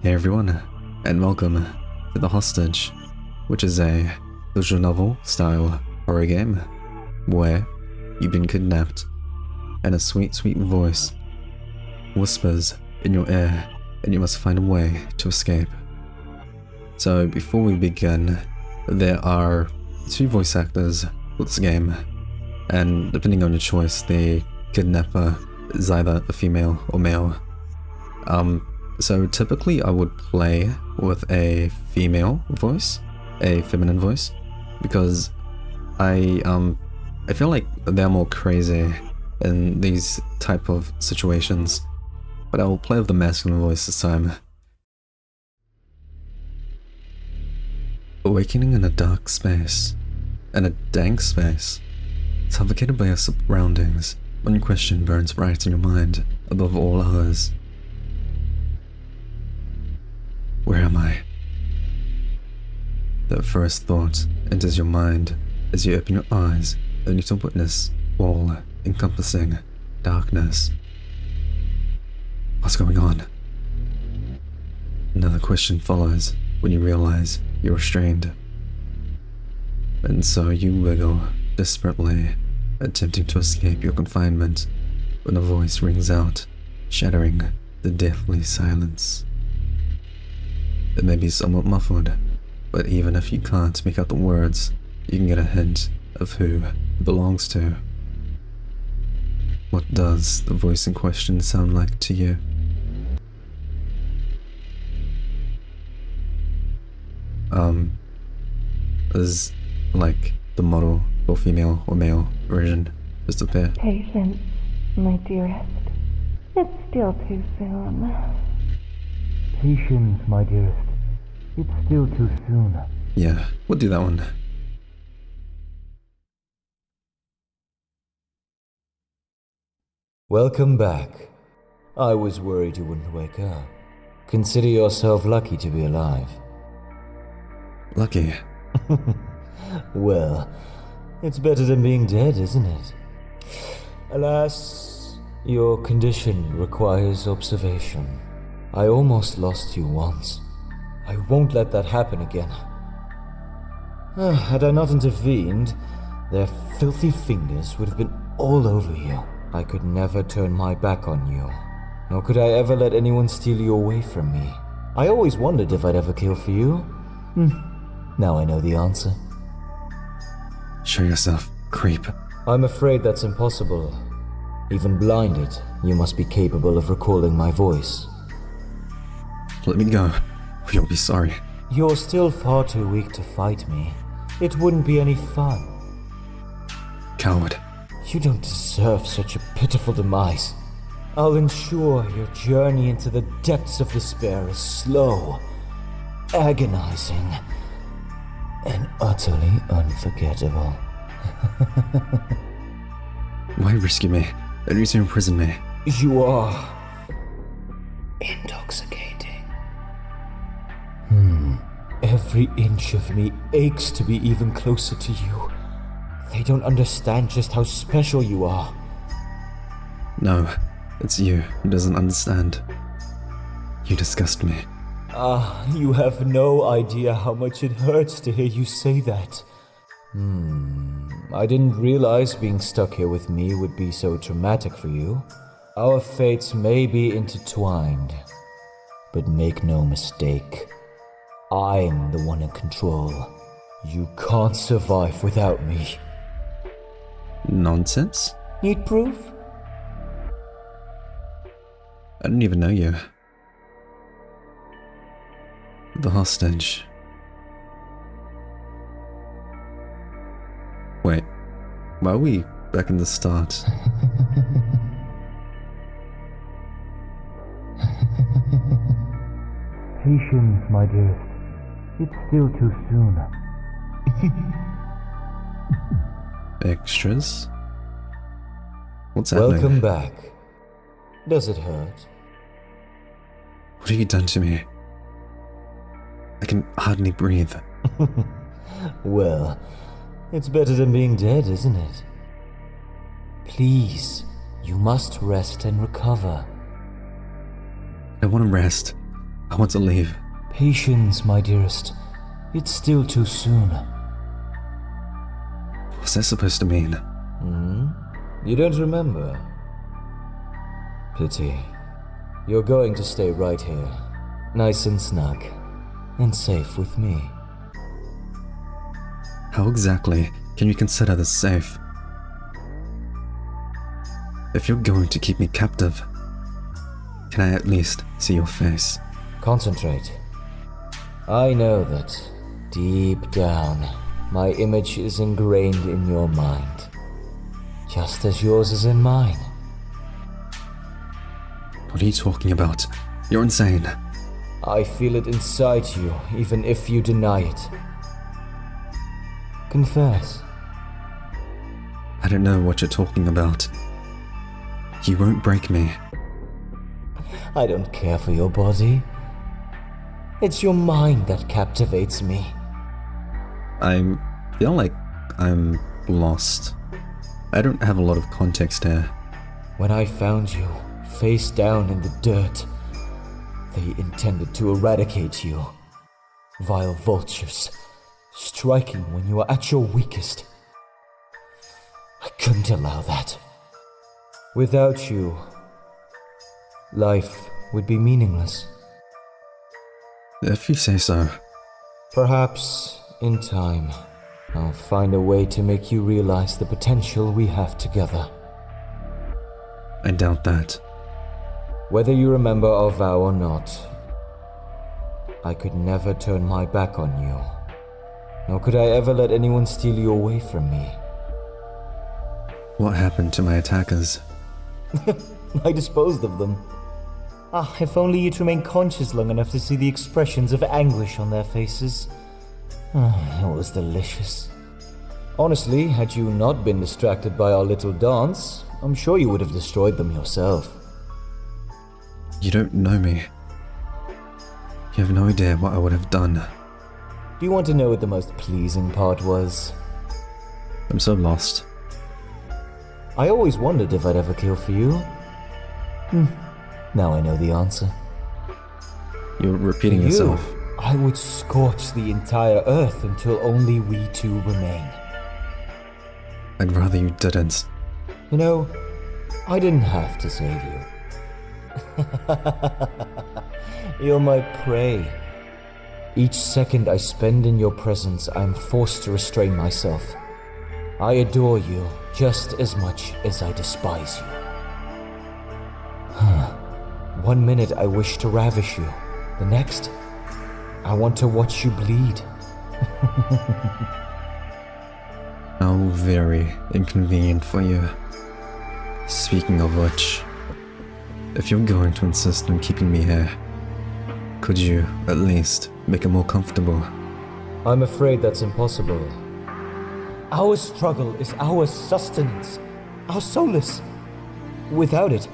Hey everyone, and welcome to The Hostage, which is a visual novel style horror game where you've been kidnapped and a sweet, sweet voice whispers in your ear and you must find a way to escape. So before we begin, there are two voice actors for this game, and depending on your choice, the kidnapper is either a female or male. So typically I would play with a female voice, a feminine voice, because I feel like they're more crazy in these type of situations, but I will play with the masculine voice this time. Awakening in a dark space, in a dank space, suffocated by your surroundings, one question burns bright in your mind above all others. Where am I? That first thought enters your mind as you open your eyes only to witness all-encompassing darkness. What's going on? Another question follows when you realize you're restrained. And so you wiggle desperately, attempting to escape your confinement when a voice rings out, shattering the deathly silence. It may be somewhat muffled, but even if you can't make out the words, you can get a hint of who it belongs to. What does the voice in question sound like to you? Is like the model or female or male version just appear? Patience, my dearest. It's still too soon. Patience, my dearest. It's still too soon. Yeah, we'll do that one. Welcome back. I was worried you wouldn't wake up. Consider yourself lucky to be alive. Lucky. Well, it's better than being dead, isn't it? Alas, your condition requires observation. I almost lost you once. I won't let that happen again. Had I not intervened, their filthy fingers would have been all over you. I could never turn my back on you, nor could I ever let anyone steal you away from me. I always wondered if I'd ever kill for you. Now I know the answer. Show yourself, creep. I'm afraid that's impossible. Even blinded, you must be capable of recalling my voice. Let me go, or you'll be sorry. You're still far too weak to fight me. It wouldn't be any fun. Coward. You don't deserve such a pitiful demise. I'll ensure your journey into the depths of despair is slow, agonizing, and utterly unforgettable. Why rescue me? Don't need to imprison me. You are intoxicating. Every inch of me aches to be even closer to you. They don't understand just how special you are. No, it's you who doesn't understand. You disgust me. You have no idea how much it hurts to hear you say that. I didn't realize being stuck here with me would be so traumatic for you. Our fates may be intertwined, but make no mistake, I'm the one in control. You can't survive without me. Nonsense? Need proof? I didn't even know you. The hostage. Wait, why are we back in the start? Patience, my dearest. It's still too soon. Extras? What's happening? Welcome back. Does it hurt? What have you done to me? I can hardly breathe. Well, it's better than being dead, isn't it? Please, you must rest and recover. I want to rest. I want to leave. Patience, my dearest. It's still too soon. What's that supposed to mean? You don't remember? Pity. You're going to stay right here, nice and snug, and safe with me. How exactly can you consider this safe? If you're going to keep me captive, can I at least see your face? Concentrate. I know that, deep down, my image is ingrained in your mind, just as yours is in mine. What are you talking about? You're insane. I feel it inside you, even if you deny it. Confess. I don't know what you're talking about. You won't break me. I don't care for your body. It's your mind that captivates me. I feel like I'm lost. I don't have a lot of context here. When I found you, face down in the dirt, they intended to eradicate you. Vile vultures, striking when you are at your weakest. I couldn't allow that. Without you, life would be meaningless. If you say so. Perhaps, in time, I'll find a way to make you realize the potential we have together. I doubt that. Whether you remember our vow or not, I could never turn my back on you. Nor could I ever let anyone steal you away from me. What happened to my attackers? I disposed of them. If only you'd remain conscious long enough to see the expressions of anguish on their faces. It was delicious. Honestly, had you not been distracted by our little dance, I'm sure you would have destroyed them yourself. You don't know me. You have no idea what I would have done. Do you want to know what the most pleasing part was? I'm so lost. I always wondered if I'd ever kill for you. Now I know the answer. You're repeating yourself. I would scorch the entire earth until only we two remain. I'd rather you didn't. You know, I didn't have to save you. You're my prey. Each second I spend in your presence, I'm forced to restrain myself. I adore you just as much as I despise you. 1 minute I wish to ravish you. The next, I want to watch you bleed. How very inconvenient for you. Speaking of which, if you're going to insist on keeping me here, could you at least make it more comfortable? I'm afraid that's impossible. Our struggle is our sustenance, our solace. Without it,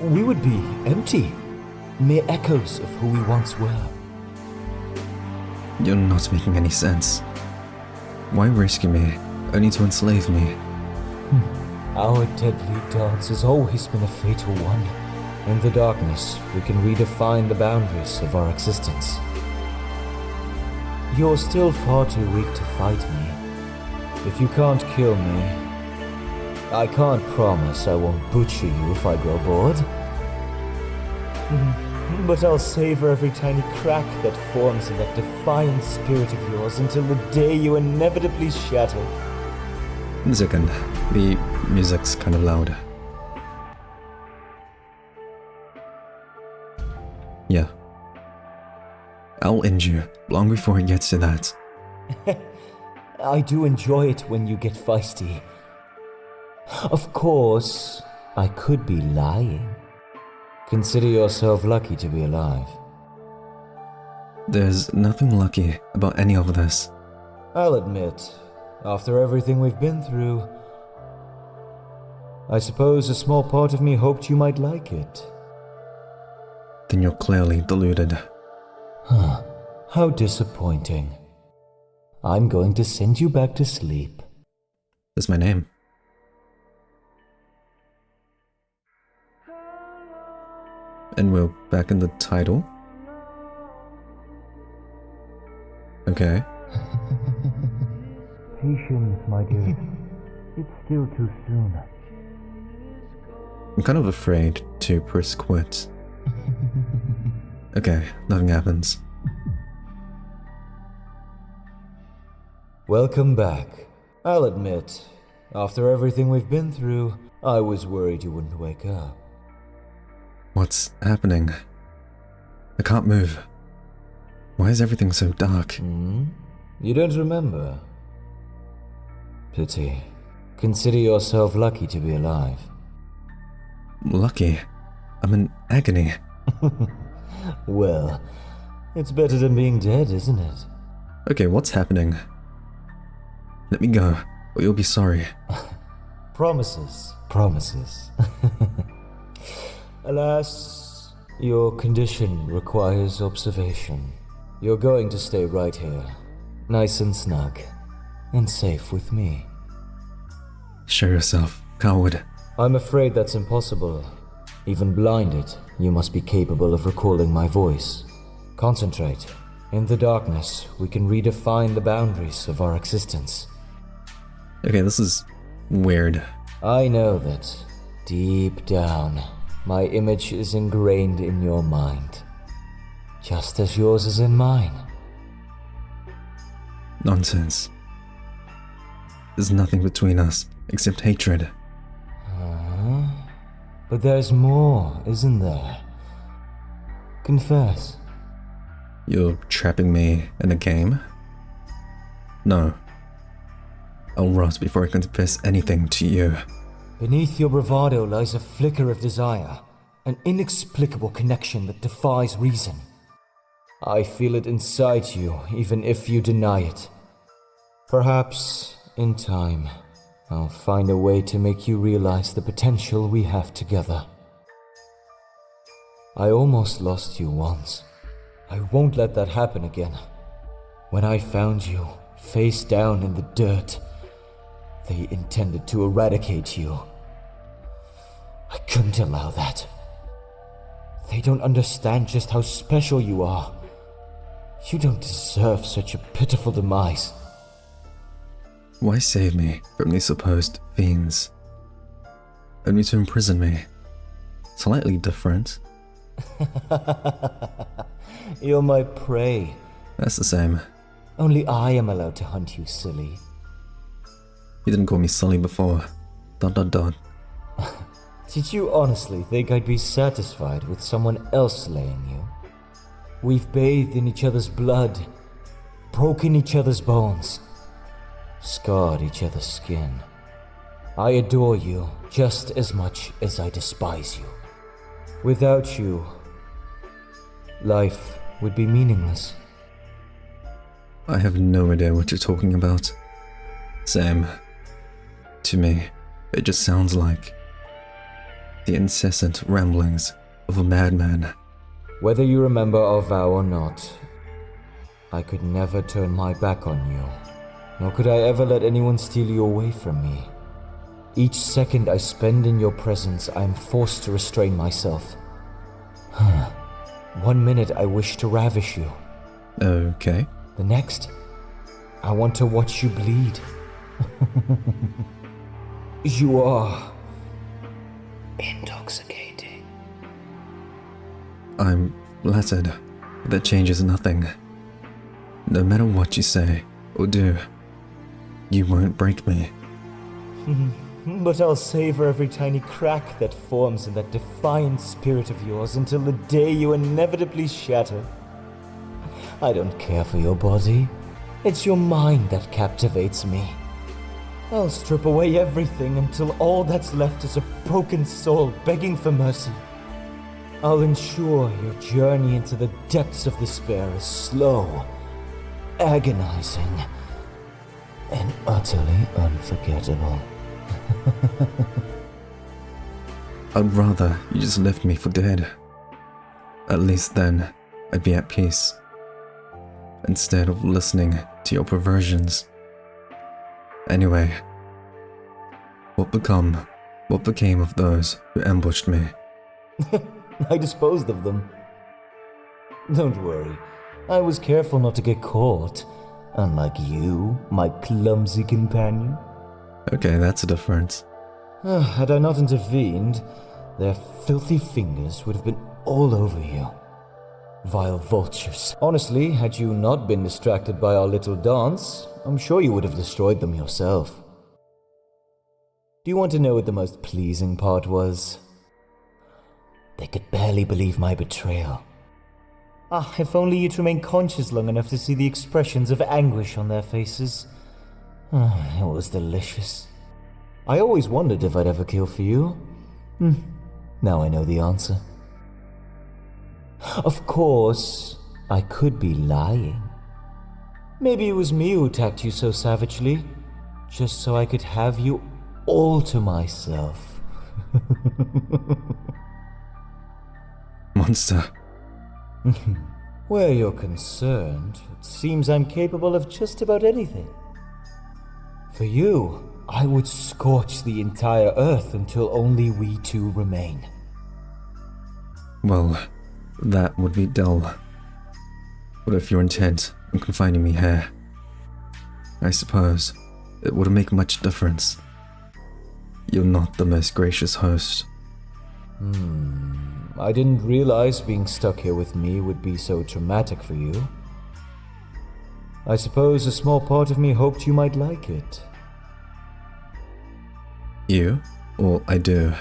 we would be empty, mere echoes of who we once were. You're not making any sense. Why rescue me, only to enslave me? Our deadly dance has always been a fatal one. In the darkness, we can redefine the boundaries of our existence. You're still far too weak to fight me. If you can't kill me, I can't promise I won't butcher you if I grow bored. But I'll savor every tiny crack that forms in that defiant spirit of yours until the day you inevitably shatter. 1 second, the music's kind of loud. Yeah. I'll end you long before it gets to that. I do enjoy it when you get feisty. Of course, I could be lying. Consider yourself lucky to be alive. There's nothing lucky about any of this. I'll admit, after everything we've been through, I suppose a small part of me hoped you might like it. Then you're clearly deluded. How disappointing. I'm going to send you back to sleep. That's my name. And we're back in the title. Okay. Patience, my dearest. It's still too soon. I'm kind of afraid to press quit. Okay, nothing happens. Welcome back. I'll admit, after everything we've been through, I was worried you wouldn't wake up. What's happening? I can't move. Why is everything so dark? You don't remember? Pity. Consider yourself lucky to be alive. Lucky. I'm in agony. Well, it's better than being dead, isn't it? Okay, what's happening? Let me go, or you'll be sorry. Promises. Promises. Alas, your condition requires observation. You're going to stay right here, nice and snug, and safe with me. Show yourself, coward. I'm afraid that's impossible. Even blinded, you must be capable of recalling my voice. Concentrate. In the darkness, we can redefine the boundaries of our existence. Okay, this is weird. I know that, deep down, my image is ingrained in your mind. Just as yours is in mine. Nonsense. There's nothing between us except hatred. But there's more, isn't there? Confess. You're trapping me in a game? No. I'll rot before I confess anything to you. Beneath your bravado lies a flicker of desire, an inexplicable connection that defies reason. I feel it inside you, even if you deny it. Perhaps, in time, I'll find a way to make you realize the potential we have together. I almost lost you once. I won't let that happen again. When I found you, face down in the dirt, they intended to eradicate you. I couldn't allow that. They don't understand just how special you are. You don't deserve such a pitiful demise. Why save me from these supposed fiends? Only to imprison me. Slightly different. You're my prey. That's the same. Only I am allowed to hunt you, silly. You didn't call me Sully before. ... Did you honestly think I'd be satisfied with someone else slaying you? We've bathed in each other's blood, broken each other's bones, scarred each other's skin. I adore you just as much as I despise you. Without you, life would be meaningless. I have no idea what you're talking about. Same. To me, it just sounds like the incessant ramblings of a madman. Whether you remember our vow or not, I could never turn my back on you, nor could I ever let anyone steal you away from me. Each second I spend in your presence, I am forced to restrain myself. 1 minute I wish to ravish you. Okay. The next, I want to watch you bleed. You are intoxicating. I'm flattered, but that changes nothing. No matter what you say or do, you won't break me. But I'll savor every tiny crack that forms in that defiant spirit of yours until the day you inevitably shatter. I don't care for your body. It's your mind that captivates me. I'll strip away everything until all that's left is a broken soul begging for mercy. I'll ensure your journey into the depths of despair is slow, agonizing, and utterly unforgettable. I'd rather you just left me for dead. At least then, I'd be at peace. Instead of listening to your perversions. Anyway, what became of those who ambushed me? I disposed of them. Don't worry, I was careful not to get caught, unlike you, my clumsy companion. Okay, that's a difference. Had I not intervened, their filthy fingers would have been all over you. Vile vultures. Honestly, had you not been distracted by our little dance, I'm sure you would have destroyed them yourself. Do you want to know what the most pleasing part was? They could barely believe my betrayal. If only you'd remained conscious long enough to see the expressions of anguish on their faces. It was delicious. I always wondered if I'd ever kill for you. Now I know the answer. Of course, I could be lying. Maybe it was me who attacked you so savagely, just so I could have you all to myself. Monster. Where you're concerned, it seems I'm capable of just about anything. For you, I would scorch the entire earth until only we two remain. Well, that would be dull. What if your intent on confining me here? I suppose it wouldn't make much difference. You're not the most gracious host. I didn't realize being stuck here with me would be so traumatic for you. I suppose a small part of me hoped you might like it. You? Well, I do.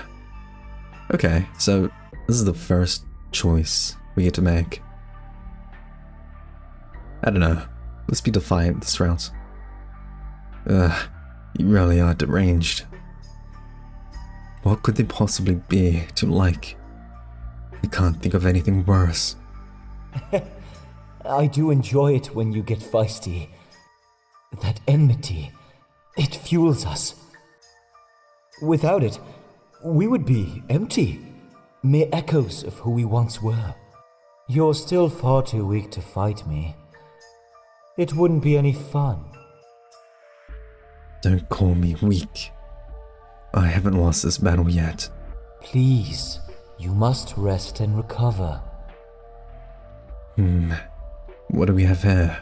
Okay, so this is the first choice we get to make. I don't know. Let's be defiant this route. You really are deranged. What could there possibly be to like? I can't think of anything worse. I do enjoy it when you get feisty. That enmity, it fuels us. Without it, we would be empty, mere echoes of who we once were. You're still far too weak to fight me. It wouldn't be any fun. Don't call me weak. I haven't lost this battle yet. Please, you must rest and recover. What do we have here?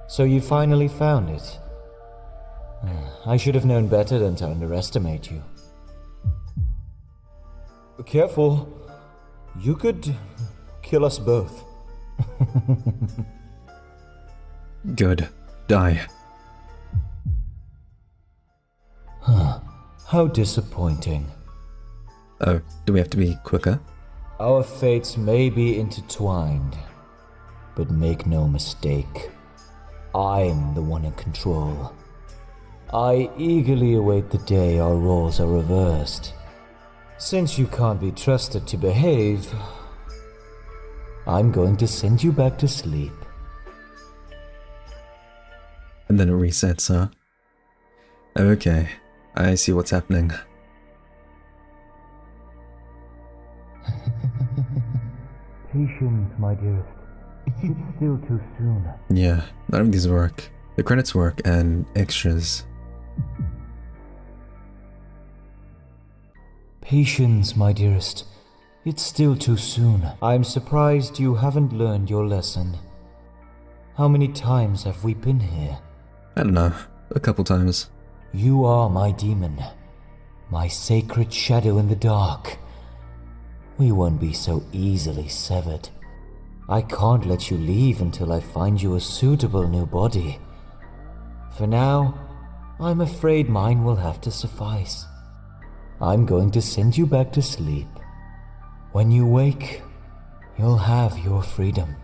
So you finally found it. I should have known better than to underestimate you. Careful. You could kill us both. Good. Die. How disappointing. Oh, do we have to be quicker? Our fates may be intertwined, but make no mistake, I'm the one in control. I eagerly await the day our roles are reversed. Since you can't be trusted to behave, I'm going to send you back to sleep. And then it resets, huh? Okay, I see what's happening. Patience, my dearest. It's still too soon. Yeah, none of these work. The credits work and extras. Patience, my dearest. It's still too soon. I'm surprised you haven't learned your lesson. How many times have we been here? I don't know, a couple times. You are my demon, my sacred shadow in the dark. We won't be so easily severed. I can't let you leave until I find you a suitable new body. For now, I'm afraid mine will have to suffice. I'm going to send you back to sleep. When you wake, you'll have your freedom.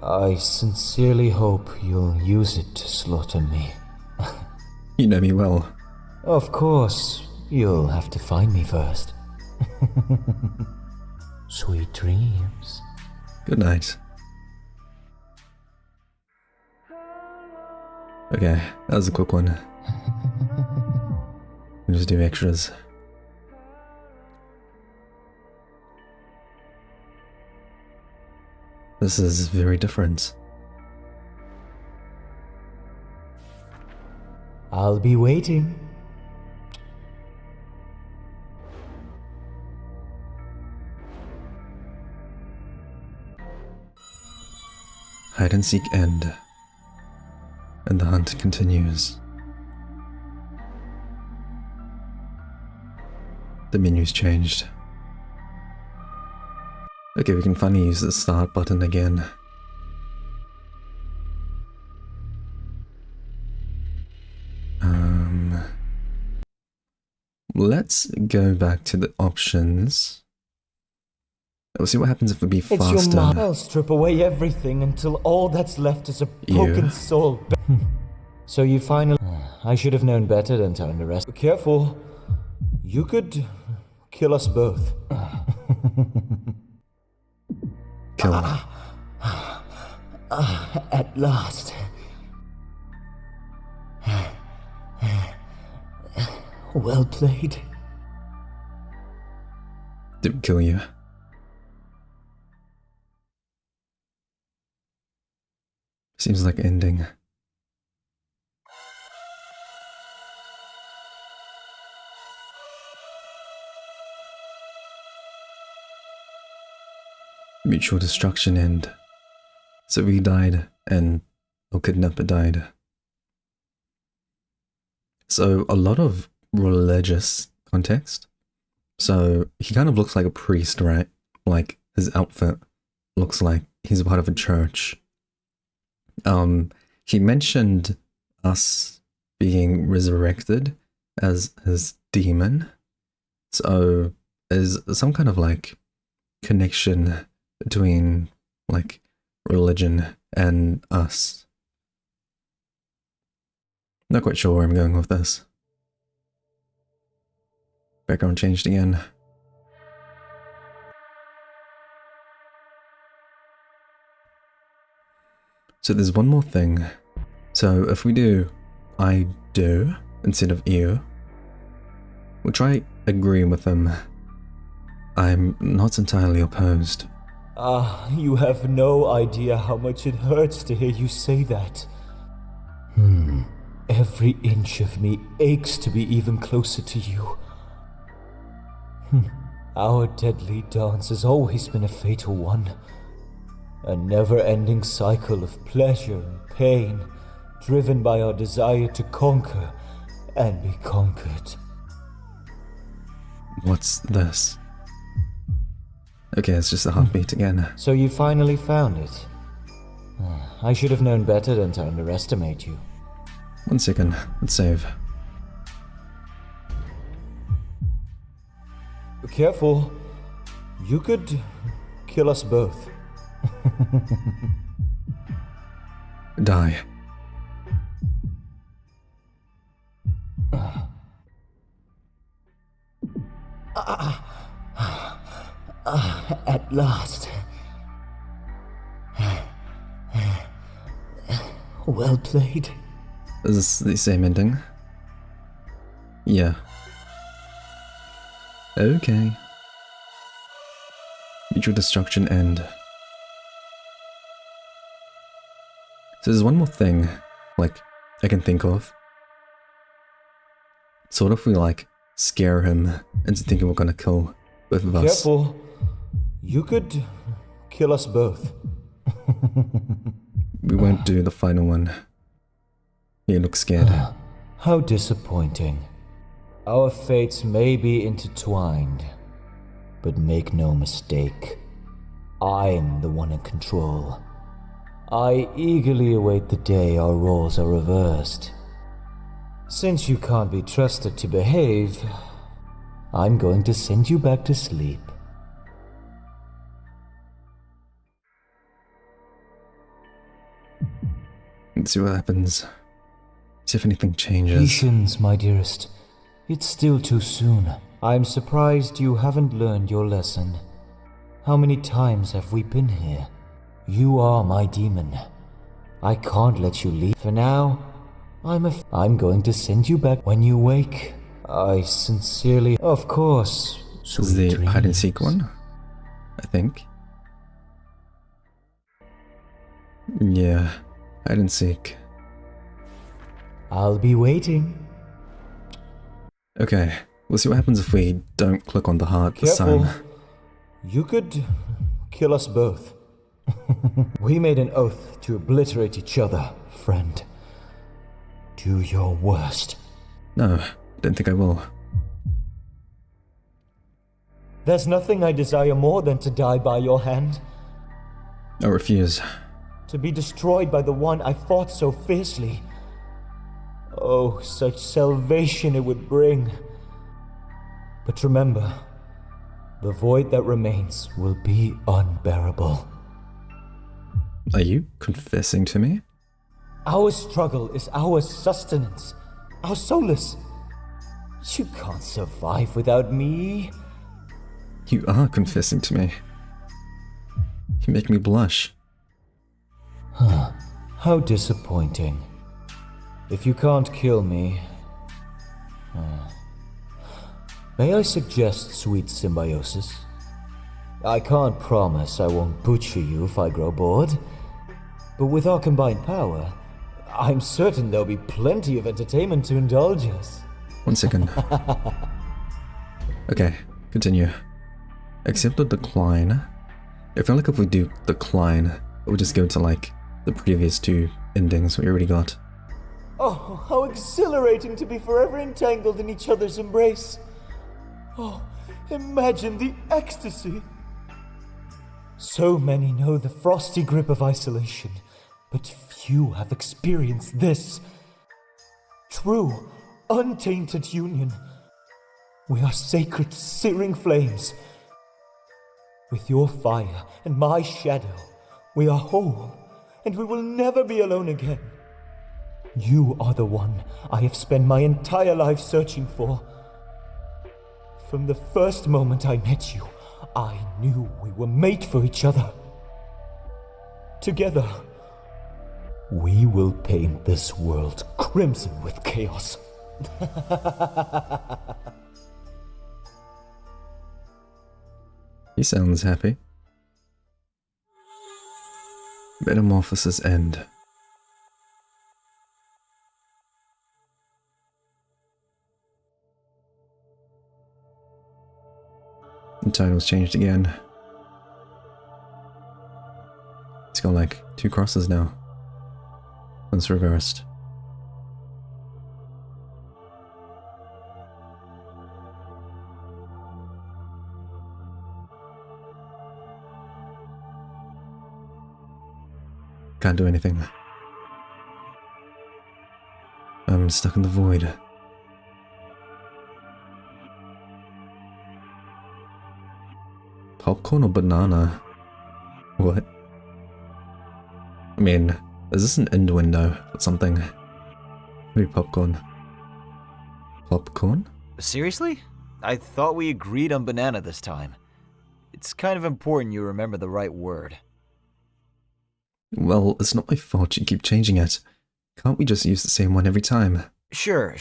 I sincerely hope you'll use it to slaughter me. You know me well. Of course, you'll have to find me first. Sweet dreams. Good night. Okay, that was a quick one. We'll just do extras. This is very different. I'll be waiting. Hide and seek end. And the hunt continues. The menu's changed. Okay, we can finally use the start button again. Let's go back to the options. We'll see what happens if we be faster. It's your I'll strip away everything until all that's left is a broken soul. So you finally... I should have known better than to underestimate. Careful. You could kill us both. Kill. At last. Well played. Didn't kill you. Seems like ending. Mutual destruction end. So we died and our kidnapper died. So a lot of religious context. So he kind of looks like a priest, right? Like his outfit looks like he's a part of a church. He mentioned us being resurrected as his demon. So there's some kind of like connection between like religion and us. Not quite sure where I'm going with this. Background changed again. So there's one more thing. So if we do I do instead of you, we'll try agreeing with him. I'm not entirely opposed. You have no idea how much it hurts to hear you say that. Every inch of me aches to be even closer to you. Our deadly dance has always been a fatal one. A never-ending cycle of pleasure and pain, driven by our desire to conquer and be conquered. What's this? Okay, it's just a heartbeat again. So you finally found it. I should have known better than to underestimate you. 1 second, let's save. Careful. You could kill us both. Die. At last. Well played. Is this the same ending? Yeah. Okay. Mutual destruction end. So there's one more thing, like, I can think of. So what if we, like, scare him into thinking we're gonna kill both of us? Careful. You could kill us both. We won't do the final one. He looks scared. How disappointing. Our fates may be intertwined, but make no mistake, I'm the one in control. I eagerly await the day our roles are reversed. Since you can't be trusted to behave, I'm going to send you back to sleep. Let's see what happens. See if anything changes. Patience, my dearest. It's still too soon. I'm surprised you haven't learned your lesson. How many times have we been here? You are my demon. I can't let you leave. For now, I'm going to send you back when you wake. I sincerely... Of course, This is sweet the dreams. hide and seek one, I think. Yeah, hide and seek. I'll be waiting. Okay, we'll see what happens if we don't click on the heart this Careful. time. You could kill us both. We made an oath to obliterate each other, friend. Do your worst. No, don't think I will. There's nothing I desire more than to die by your hand. I refuse. To be destroyed by the one I fought so fiercely. Oh, such salvation it would bring. But remember, the void that remains will be unbearable. Are you confessing to me? Our struggle is our sustenance, our solace. You can't survive without me. You are confessing to me. You make me blush. How disappointing. If you can't kill me... May I suggest sweet symbiosis? I can't promise I won't butcher you if I grow bored. But with our combined power, I'm certain there'll be plenty of entertainment to indulge us. 1 second. Okay, continue. Accept the decline. I feel like if we do decline, it would just go to like the previous two endings we already got. Oh, how exhilarating to be forever entangled in each other's embrace. Oh, imagine the ecstasy. So many know the frosty grip of isolation, but few have experienced this. True, untainted union. We are sacred, searing flames. With your fire and my shadow, we are whole, and we will never be alone again. You are the one I have spent my entire life searching for. From the first moment I met you, I knew we were made for each other. Together, we will paint this world crimson with chaos. He sounds happy. Metamorphosis end. The title's changed again. It's got like 2 crosses now. One's reversed. Can't do anything. I'm stuck in the void. Popcorn or banana? What? I mean, is this an innuendo or something? Maybe popcorn. Popcorn? Seriously? I thought we agreed on banana this time. It's kind of important you remember the right word. Well, it's not my fault you keep changing it. Can't we just use the same one every time? Sure.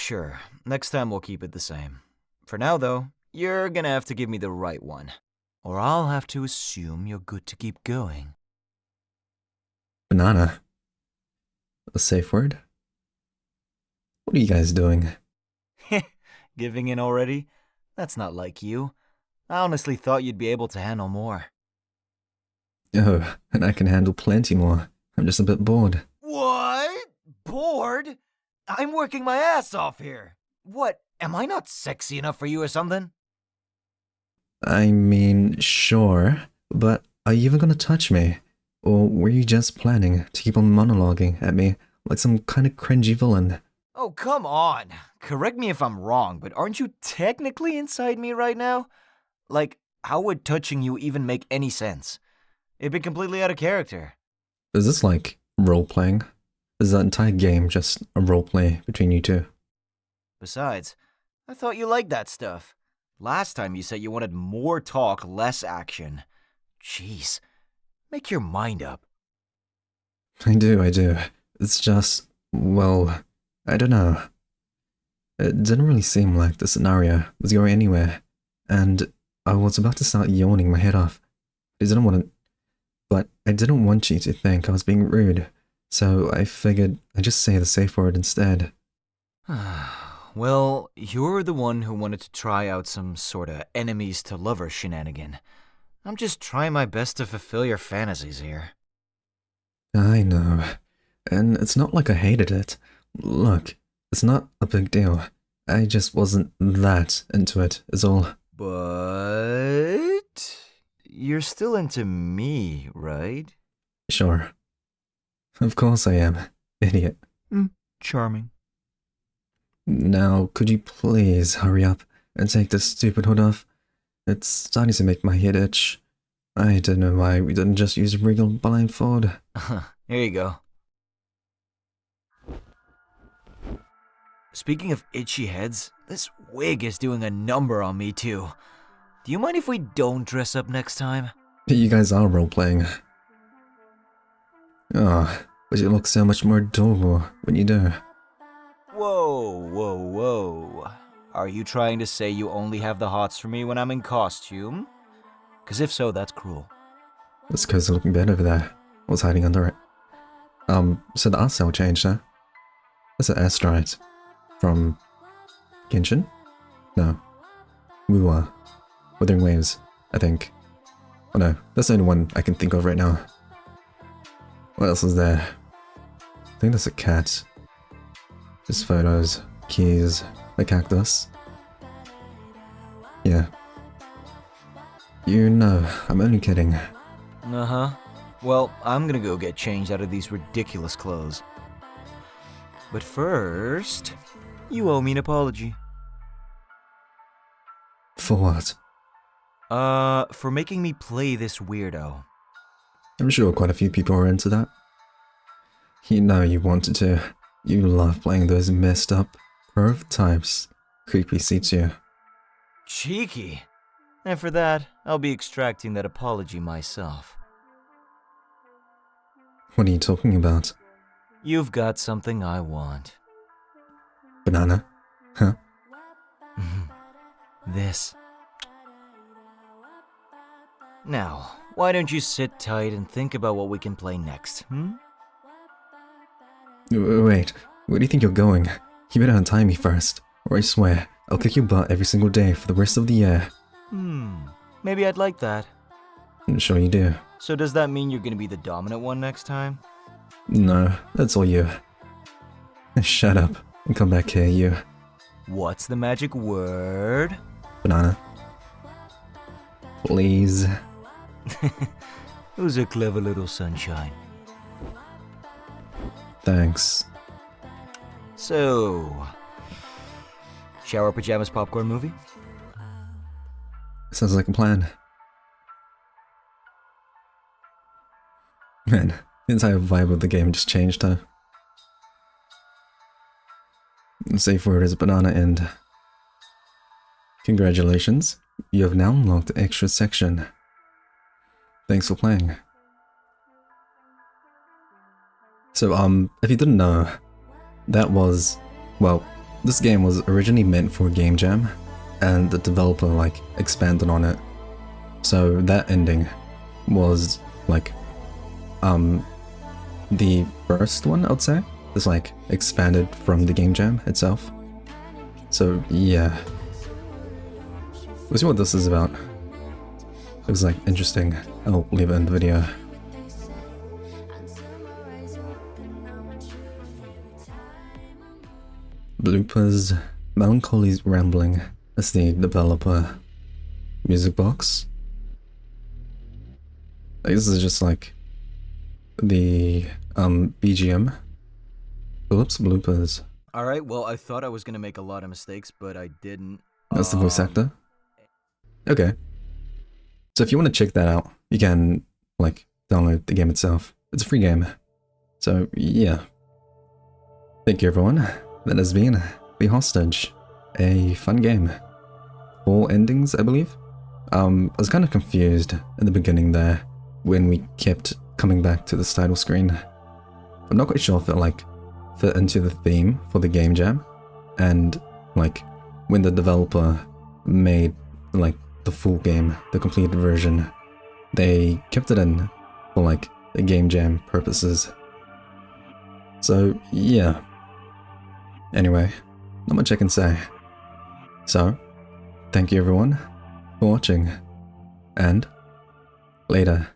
Next time we'll keep it the same. For now, though, you're gonna have to give me the right one. Or I'll have to assume you're good to keep going. Banana. A safe word? What are you guys doing? Giving in already? That's not like you. I honestly thought you'd be able to handle more. Oh, and I can handle plenty more. I'm just a bit bored. What? Bored? I'm working my ass off here. What, am I not sexy enough for you or something? I mean, sure, but are you even gonna touch me? Or were you just planning to keep on monologuing at me like some kind of cringy villain? Oh, come on. Correct me if I'm wrong, but aren't you technically inside me right now? Like, how would touching you even make any sense? It'd be completely out of character. Is this like role-playing? Is that entire game just a roleplay between you two? Besides, I thought you liked that stuff. Last time you said you wanted more talk, less action. Jeez, make your mind up. I do. It's just, well, I don't know. It didn't really seem like the scenario was going anywhere, and I was about to start yawning my head off. I didn't want you to think I was being rude, so I figured I'd just say the safe word instead. Well, you're the one who wanted to try out some sorta enemies to lovers shenanigan. I'm just trying my best to fulfill your fantasies here. I know. And it's not like I hated it. Look, it's not a big deal. I just wasn't that into it, is all. But you're still into me, right? Sure. Of course I am. Idiot. Charming. Now, could you please hurry up and take this stupid hood off? It's starting to make my head itch. I don't know why we didn't just use a regular blindfold. Here you go. Speaking of itchy heads, this wig is doing a number on me too. Do you mind if we don't dress up next time? You guys are role-playing. Oh, but you look so much more adorable when you do. Whoa. Are you trying to say you only have the hots for me when I'm in costume? Because if so, that's cruel. This cozy looking bed over there. What's hiding under it? So the art style changed, huh? That's an airstrike. From Genshin? No. Wuwa. Wuthering Waves, I think. Oh no, that's the only one I can think of right now. What else is there? I think that's a cat. Just photos, keys, a cactus. Yeah. You know, I'm only kidding. Uh-huh. Well, I'm gonna go get changed out of these ridiculous clothes. But first, you owe me an apology. For what? For making me play this weirdo. I'm sure quite a few people are into that. You know you wanted to. You love playing those messed up, perv types. Creepy suits you. Cheeky. And for that, I'll be extracting that apology myself. What are you talking about? You've got something I want. Banana? Huh? This. Now, why don't you sit tight and think about what we can play next, Wait, where do you think you're going? You better untie me first, or I swear, I'll kick your butt every single day for the rest of the year. Maybe I'd like that. I'm sure you do. So does that mean you're gonna be the dominant one next time? No, that's all you. Shut up and come back here, you. What's the magic word? Banana. Please. Who's a clever little sunshine? Thanks. So, shower pajamas popcorn movie? Sounds like a plan. Man, the entire vibe of the game just changed, huh? The safe word is banana and... Congratulations, you have now unlocked the extra section. Thanks for playing. So, if you didn't know, that was... Well, this game was originally meant for Game Jam, and the developer, expanded on it. So that ending was, the first one, I would say. It's, expanded from the Game Jam itself. So, yeah. We'll see what this is about. Looks interesting. I'll leave it in the video. Bloopers, Melancholy's Rambling. That's the developer. Music box. This is just the BGM. Phillips bloopers. Alright, well, I thought I was gonna make a lot of mistakes, but I didn't. That's the voice actor. Okay. So if you want to check that out, you can, download the game itself. It's a free game. So, yeah. Thank you, everyone. That has been The Hostage. A fun game. 4 endings, I believe? I was kind of confused in the beginning there, when we kept coming back to this title screen. I'm not quite sure if it, fit into the theme for the Game Jam, and, when the developer made, the full game, the completed version, they kept it in for, the Game Jam purposes. So, yeah. Anyway, not much I can say. So, thank you everyone for watching, and later.